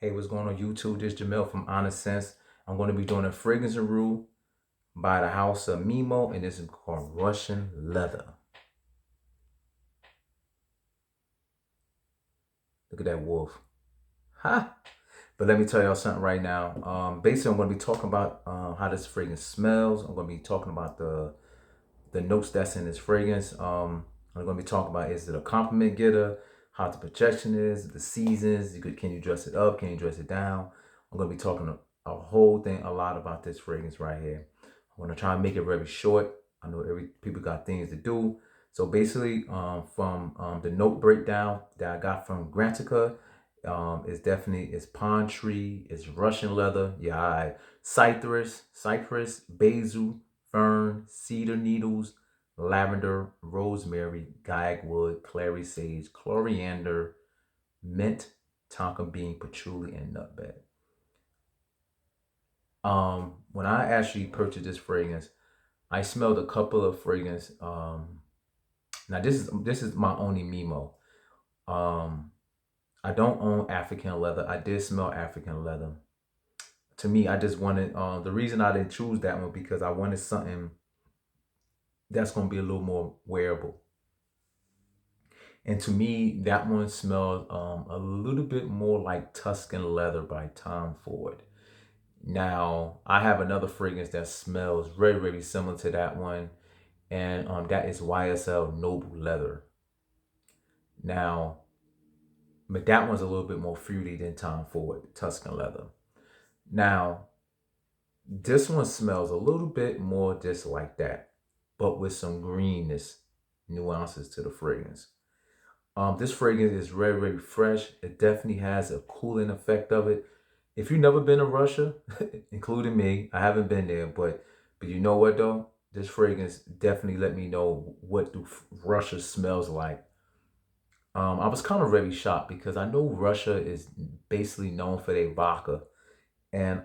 Hey, what's going on YouTube? This is Jamel from Honest Sense. I'm going to be doing a fragrance review by the house of Memo, and this is called Russian Leather. Look at that wolf. Ha! But let me tell y'all something right now. Basically, I'm going to be talking about how this fragrance smells. I'm going to be talking about the notes that's in this fragrance. I'm going to be talking about, is it a compliment getter? How the projection is, the seasons. Can you dress it up? Can you dress it down? I'm going to be talking a whole thing, a lot about this fragrance right here. I'm going to try and make it very short. I know people got things to do. So basically, from the note breakdown that I got from Grantica, it's pine tree, it's Russian leather, yeah, cypress, basil, fern, cedar needles, lavender, rosemary, gagwood, clary sage, coriander, mint, tonka bean, patchouli, and nutmeg. When I actually purchased this fragrance, I smelled a couple of fragrance. Now this is my only Memo. Um, I don't own African leather. I did smell African leather. To me, I just wanted the reason I didn't choose that one because I wanted something that's gonna be a little more wearable. And to me, that one smelled a little bit more like Tuscan leather by Tom Ford. Now, I have another fragrance that smells very, very similar to that one, and that is YSL Noble Leather. Now, but that one's a little bit more fruity than Tom Ford Tuscan Leather. Now, this one smells a little bit more just like that, but with some greenness nuances to the fragrance. This fragrance is very, very fresh. It definitely has a cooling effect of it. If you've never been to Russia, including me, I haven't been there, but you know what though? This fragrance definitely let me know what Russia smells like. I was kind of very shocked because I know Russia is basically known for their vodka, and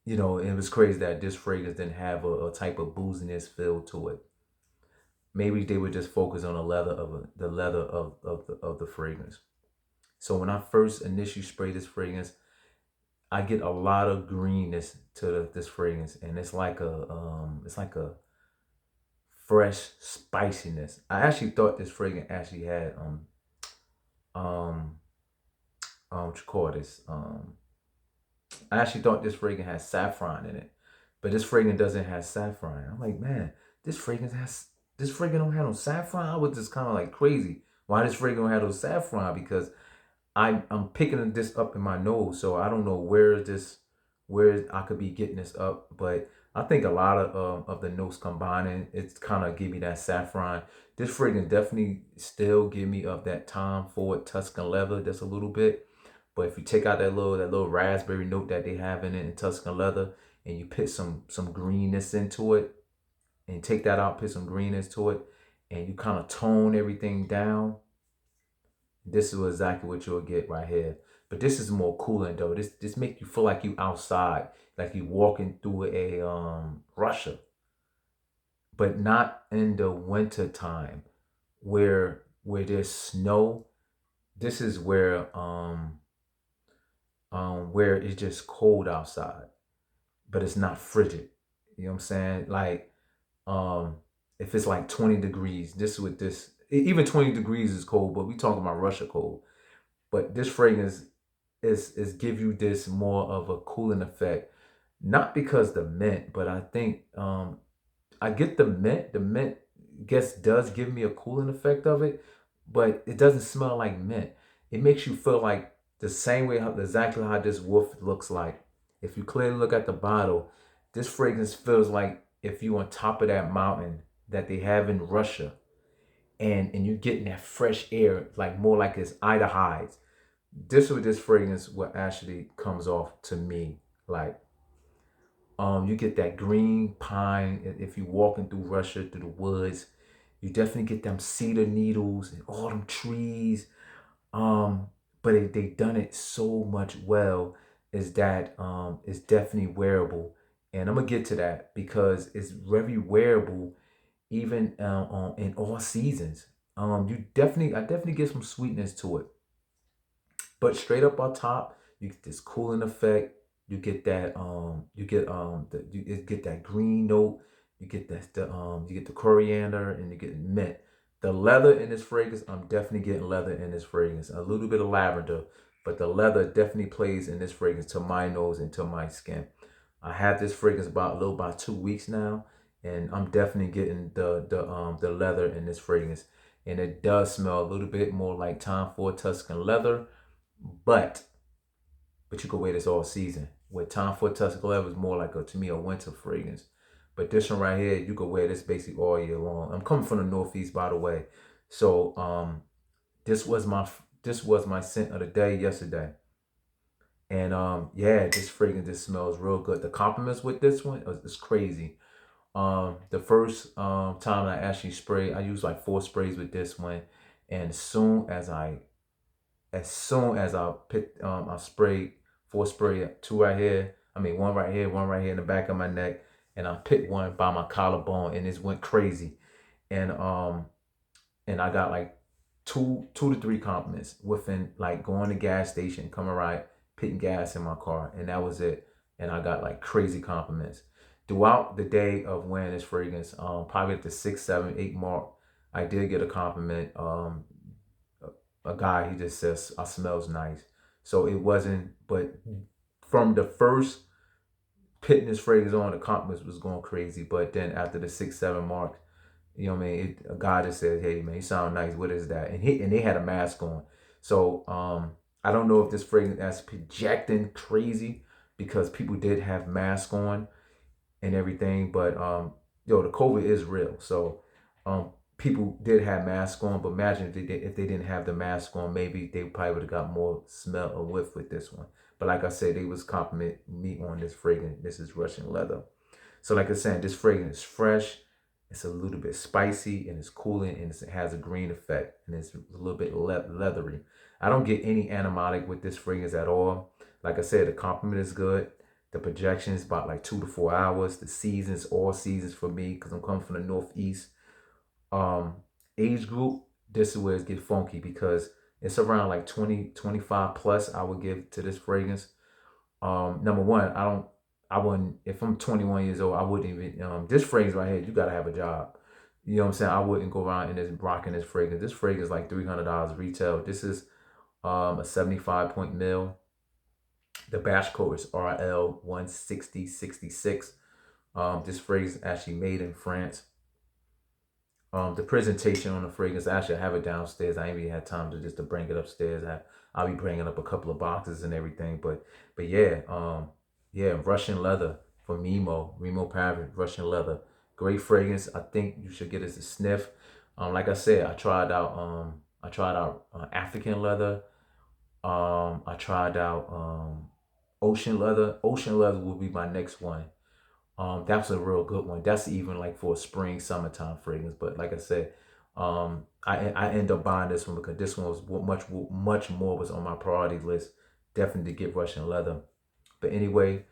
it was crazy that this fragrance didn't have a type of booziness feel to it. Maybe they would just focus on the leather of the fragrance. So when I first initially spray this fragrance, I get a lot of greenness to this fragrance, and it's like a fresh spiciness. I actually thought this fragrance actually had um what you call this I actually thought this fragrance had saffron in it, but this fragrance doesn't have saffron. I'm like, man, this fragrance don't have no saffron. I was just kind of like crazy. Why this fragrance don't have no saffron? Because I'm picking this up in my nose, so I don't know where I could be getting this up, but I think a lot of the notes combining, it's kind of give me that saffron. This fragrance definitely still give me of that Tom Ford Tuscan leather, just a little bit. But if you take out that little raspberry note that they have in it in Tuscan leather, and you put some greenness into it, and take that out, put some greenness to it, and you kind of tone everything down, this is exactly what you'll get right here. But this is more cooling though. This make you feel like you outside, like you walking through a Russia, but not in the winter time where there's snow. This is where it's just cold outside, but it's not frigid. You know what I'm saying? Like um if it's like 20 degrees, even 20 degrees is cold, but we talking about Russia cold. But this fragrance is give you this more of a cooling effect, not because the mint, but I think I get the mint. The mint guess does give me a cooling effect of it, but it doesn't smell like mint. It makes you feel like the same way exactly how this wolf looks like. If you clearly look at the bottle, this fragrance feels like if you on top of that mountain that they have in Russia, and you're getting that fresh air, like more like it's Ida hides. This with this fragrance what actually comes off to me like you get that green pine if you walking through Russia through the woods. You definitely get them cedar needles and all them trees. um but they done it so much well is that it's definitely wearable, and I'm gonna get to that because it's very wearable even in all seasons. I definitely get some sweetness to it, but straight up on top, You get this cooling effect. You get that you get that green note. You get you get the coriander and you get mint. The leather in this fragrance, I'm definitely getting leather in this fragrance. A little bit of lavender, but the leather definitely plays in this fragrance to my nose and to my skin. I have this fragrance about 2 weeks now, and I'm definitely getting the leather in this fragrance, and it does smell a little bit more like Tom Ford Tuscan leather, but you can wear this all season. With Tom Ford Tuscan leather is more like to me a winter fragrance, but this one right here you can wear this basically all year long. I'm coming from the Northeast, by the way, so this was my scent of the day yesterday. And yeah, this fragrance just smells real good. The compliments with this one is crazy. The first time I actually sprayed, I used like 4 sprays with this one, and as soon as I picked, I sprayed 4 spray, 2 right here. I mean, one right here in the back of my neck, and I picked one by my collarbone, and it went crazy. And I got like two to three compliments within like going to gas station, coming right, putting gas in my car, and that was it. And I got like crazy compliments throughout the day of wearing this fragrance. Probably at the 6, 7, 8 mark, I did get a compliment. A guy, he just says, "I smells nice." So it wasn't, but from the first putting this fragrance on, the compliments was going crazy. But then after the 6, 7 mark, you know what I mean? A guy just said, "Hey man, you sound nice. What is that?" And they had a mask on. So I don't know if this fragrance is projecting crazy because people did have masks on and everything, but the COVID is real. So people did have masks on, but imagine if they didn't have the mask on, maybe they probably would have got more smell or whiff with this one. But like I said, they was compliment me on this fragrance. This is Russian leather. So like I said, this fragrance is fresh. It's a little bit spicy and it's cooling and it has a green effect and it's a little bit leathery. I don't get any animatic with this fragrance at all. Like I said, the compliment is good. The projection is about like 2 to 4 hours. The seasons, all seasons for me, because I'm coming from the Northeast. Um, Age group, this is where it gets funky because it's around like 20, 25 plus I would give to this fragrance. Number one, I wouldn't, if I'm 21 years old, I wouldn't even, this fragrance right here, you gotta have a job. You know what I'm saying? I wouldn't go around and just rocking this fragrance. This fragrance is like $300 retail. This is a 75 point mil. The batch code is RL 16066. This fragrance is actually made in France. The presentation on the fragrance, actually I have it downstairs. I ain't even had time to bring it upstairs. I'll be bringing up a couple of boxes and everything. But yeah, yeah, Russian leather from Memo Parrot, Russian leather. Great fragrance. I think you should get it as a sniff. Like I said, I tried out African leather. I tried out ocean leather. Ocean leather will be my next one. That's a real good one. That's even like for a spring, summertime fragrance. But like I said, I end up buying this one because this one was much more was on my priority list. Definitely to get Russian leather. But anyway,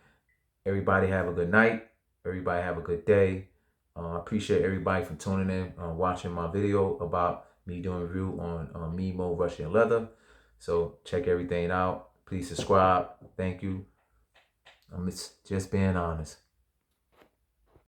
everybody have a good night. Everybody have a good day. I appreciate everybody for tuning in, watching my video about me doing a review on Memo Russian leather. So check everything out. Please subscribe. Thank you. I'm just being honest.